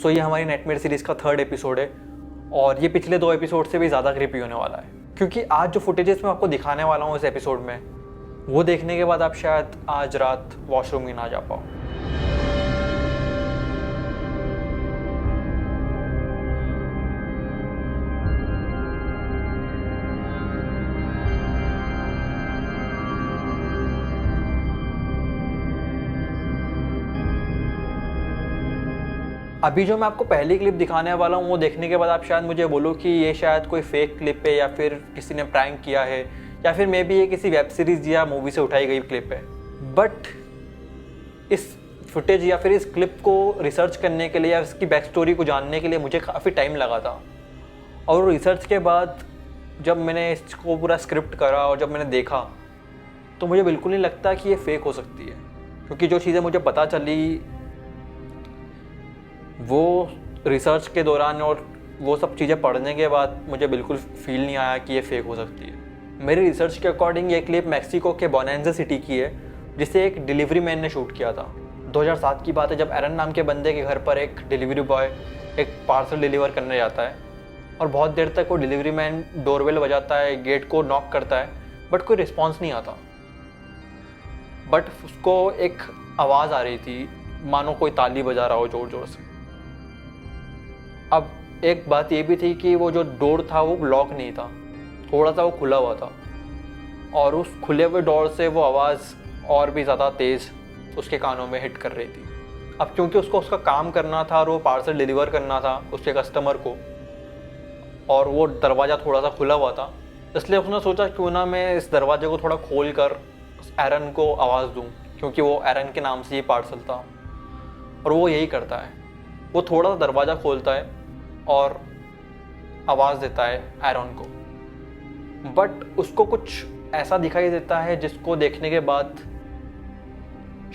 सो ये हमारी नेटमेयर सीरीज़ का 3rd एपिसोड है और ये पिछले 2 एपिसोड से भी ज़्यादा क्रीपी होने वाला है, क्योंकि आज जो फुटेजेस मैं आपको दिखाने वाला हूँ इस एपिसोड में, वो देखने के बाद आप शायद आज रात वॉशरूम ही ना जा पाओ। अभी जो मैं आपको पहली क्लिप दिखाने वाला हूँ वो देखने के बाद आप शायद मुझे बोलो कि ये शायद कोई फेक क्लिप है या फिर किसी ने प्रैंक किया है या फिर मे बी ये किसी वेब सीरीज़ या मूवी से उठाई गई क्लिप है। बट इस फुटेज या फिर इस क्लिप को रिसर्च करने के लिए या इसकी बैक स्टोरी को जानने के लिए मुझे काफ़ी टाइम लगा था। और रिसर्च के बाद जब मैंने इसको पूरा स्क्रिप्ट करा और जब मैंने देखा तो मुझे बिल्कुल नहीं लगता कि ये फेक हो सकती है, क्योंकि जो चीज़ें मुझे पता चली वो रिसर्च के दौरान और वो सब चीज़ें पढ़ने के बाद मुझे बिल्कुल फील नहीं आया कि ये फेक हो सकती है। मेरी रिसर्च के अकॉर्डिंग ये क्लिप मैक्सिको के बोनांजा सिटी की है, जिसे एक डिलीवरी मैन ने शूट किया था। 2007 की बात है, जब एरन नाम के बंदे के घर पर एक डिलीवरी बॉय एक पार्सल डिलीवर करने जाता है और बहुत देर तक वो डिलीवरी मैन डोरबेल बजाता है, गेट को नॉक करता है, बट कोई रिस्पॉन्स नहीं आता। बट उसको एक आवाज़ आ रही थी मानो कोई ताली बजा रहा हो ज़ोर ज़ोर से। अब एक बात ये भी थी कि वो जो डोर था वो लॉक नहीं था, थोड़ा सा वो खुला हुआ था और उस खुले हुए डोर से वो आवाज़ और भी ज़्यादा तेज़ उसके कानों में हिट कर रही थी। अब क्योंकि उसको उसका काम करना था और वो पार्सल डिलीवर करना था उसके कस्टमर को और वो दरवाज़ा थोड़ा सा खुला हुआ था, इसलिए उसने सोचा क्यों ना मैं इस दरवाजे को थोड़ा खोल कर एरन को आवाज़ दूँ, क्योंकि वो एरन के नाम से ये पार्सल था। और वो यही करता है, वो थोड़ा सा दरवाज़ा खोलता है और आवाज़ देता है एरन को। बट उसको कुछ ऐसा दिखाई देता है जिसको देखने के बाद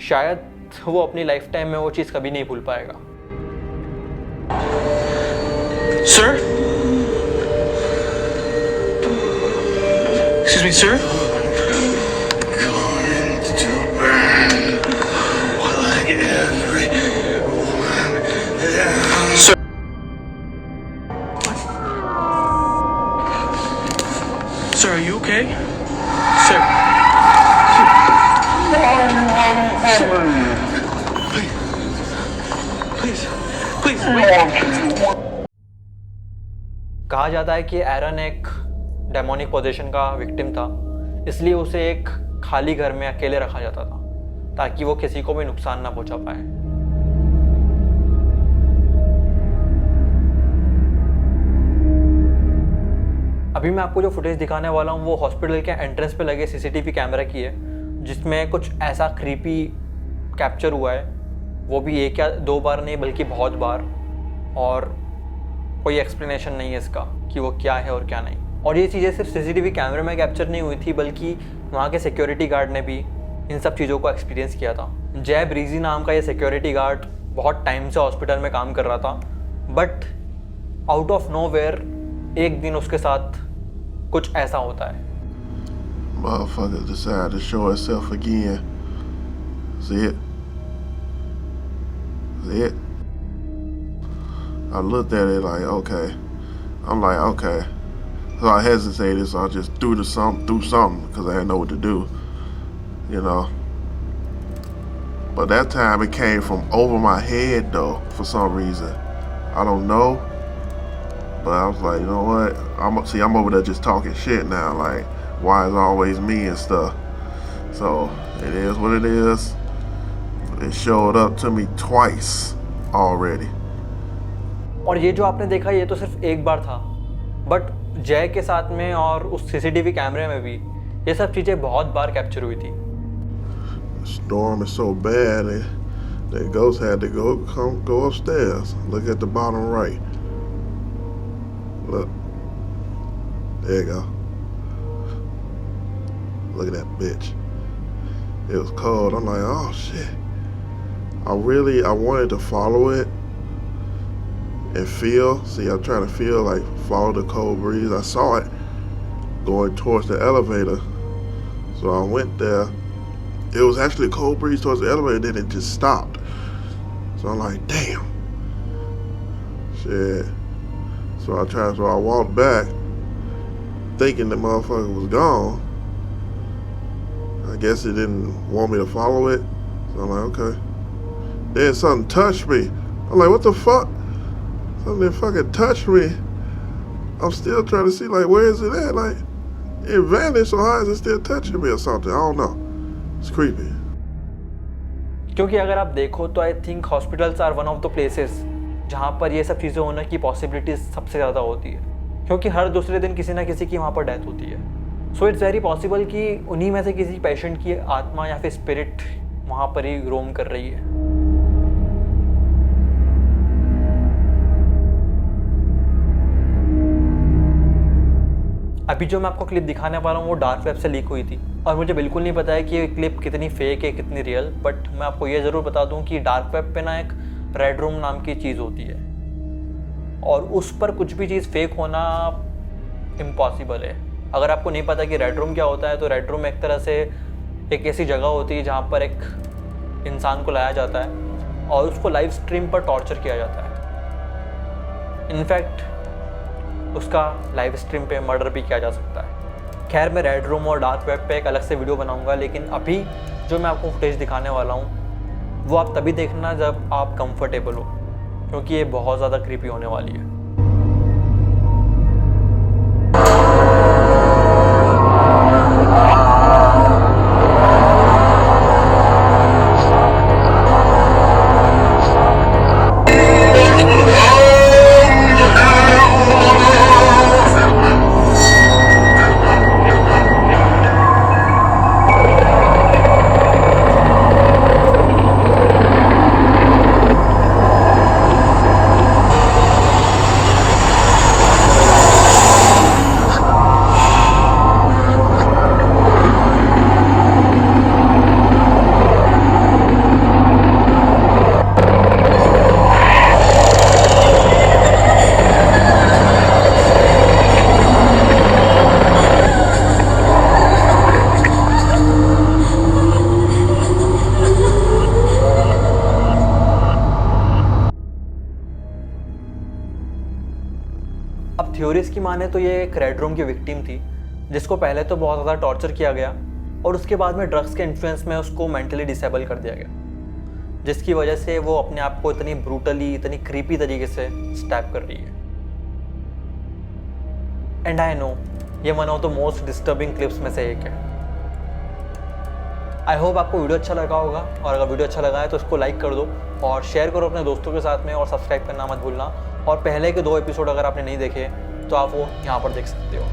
शायद वो अपनी लाइफ टाइम में वो चीज़ कभी नहीं भूल पाएगा। Sir? Excuse me, sir? Sir? Sir, are you okay? Sir? Please. कहा जाता है कि एरन एक डेमोनिक पोजेशन का विक्टिम था, इसलिए उसे एक खाली घर में अकेले रखा जाता था ताकि वो किसी को भी नुकसान ना पहुंचा पाए। अभी मैं आपको जो फुटेज दिखाने वाला हूँ वो हॉस्पिटल के एंट्रेंस पे लगे सीसीटीवी कैमरा की है, जिसमें कुछ ऐसा क्रीपी कैप्चर हुआ है, वो भी 1 या 2 बार नहीं बल्कि बहुत बार, और कोई एक्सप्लेनेशन नहीं है इसका कि वो क्या है और क्या नहीं। और ये चीज़ें सिर्फ सीसीटीवी कैमरे में कैप्चर नहीं हुई थी, बल्कि वहाँ के सिक्योरिटी गार्ड ने भी इन सब चीज़ों को एक्सपीरियंस किया था। जय ब्रीजी नाम का ये सिक्योरिटी गार्ड बहुत टाइम से हॉस्पिटल में काम कर रहा था, बट आउट ऑफ नोवेयर एक दिन उसके साथ कुछ ऐसा होता है। Motherfucker decided to show itself again. See it? See it? I looked at it like, okay. I'm like, okay. So I hesitated, so I just threw something because I didn't know what to do, you know. But that time it came from over my head though, for some reason. I don't know. But I was like, you know what? I'm over there just talking shit now. Like, why is it always me and stuff? So it is what it is. It showed up to me twice already. और ये जो आपने देखा ये तो सिर्फ एक बार था, बट जय के साथ में और उस सीसीटीवी कैमरे में भी ये सब चीज़ें बहुत बार कैप्चर हुई थी। The storm is so bad that Ghost had to go upstairs. Look at the bottom right. Look. There you go. Look at that bitch. It was cold. I'm like, oh shit. I wanted to follow it and feel. See, I'm trying to feel like follow the cold breeze. I saw it going towards the elevator. So I went there. It was actually a cold breeze towards the elevator, then it just stopped. So I'm like, damn. Shit. So I walked back, thinking the motherfucker was gone. I guess he didn't want me to follow it. So I'm like, okay. Then something touched me. I'm like, what the fuck? Something fucking touched me. I'm still trying to see, like, where is it at? Like, it vanished, so how is it still touching me or something? I don't know. It's creepy. क्योंकि अगर आप देखो तो I think hospitals are one of the places जहाँ पर ये सब चीज़ें होने की पॉसिबिलिटीज सबसे ज़्यादा होती है, क्योंकि हर दूसरे दिन किसी ना किसी की वहाँ पर डेथ होती है। सो इट्स वेरी पॉसिबल कि उन्हीं में से किसी पेशेंट की आत्मा या फिर स्पिरिट वहाँ पर ही रोम कर रही है। अभी जो मैं आपको क्लिप दिखाने वाला हूँ वो डार्क वेब से लीक हुई थी और मुझे बिल्कुल नहीं पता है कि ये क्लिप कितनी फेक है कितनी रियल, बट मैं आपको ये ज़रूर बता दूँ कि डार्क वेब पे ना एक रेड रूम नाम की चीज़ होती है और उस पर कुछ भी चीज़ फेक होना इम्पॉसिबल है। अगर आपको नहीं पता कि रेड रूम क्या होता है, तो रेड रूम एक तरह से एक ऐसी जगह होती है जहाँ पर एक इंसान को लाया जाता है और उसको लाइव स्ट्रीम पर टॉर्चर किया जाता है। इनफैक्ट उसका लाइव स्ट्रीम पे मर्डर भी किया जा सकता है। खैर, मैं रेड रूम और डार्क वेब पे एक अलग से वीडियो बनाऊंगा, लेकिन अभी जो मैं आपको फुटेज दिखाने वाला हूँ वो आप तभी देखना जब आप कंफर्टेबल हो, क्योंकि ये बहुत ज़्यादा क्रीपी होने वाली है। अब थ्योरीज की माने तो ये एक रेड रूम की विक्टिम थी जिसको पहले तो बहुत ज़्यादा टॉर्चर किया गया और उसके बाद में ड्रग्स के इन्फ्लुएंस में उसको मेंटली डिसेबल कर दिया गया, जिसकी वजह से वो अपने आप को इतनी ब्रूटली इतनी क्रीपी तरीके से स्टैप कर रही है। एंड आई नो ये one of the most disturbing clips में से एक है। आई होप आपको वीडियो अच्छा लगा होगा, और अगर वीडियो अच्छा लगा है तो इसको लाइक कर दो और शेयर करो अपने दोस्तों के साथ में, और सब्सक्राइब करना मत भूलना। और पहले के 2 एपिसोड अगर आपने नहीं देखे तो आप वो यहाँ पर देख सकते हो।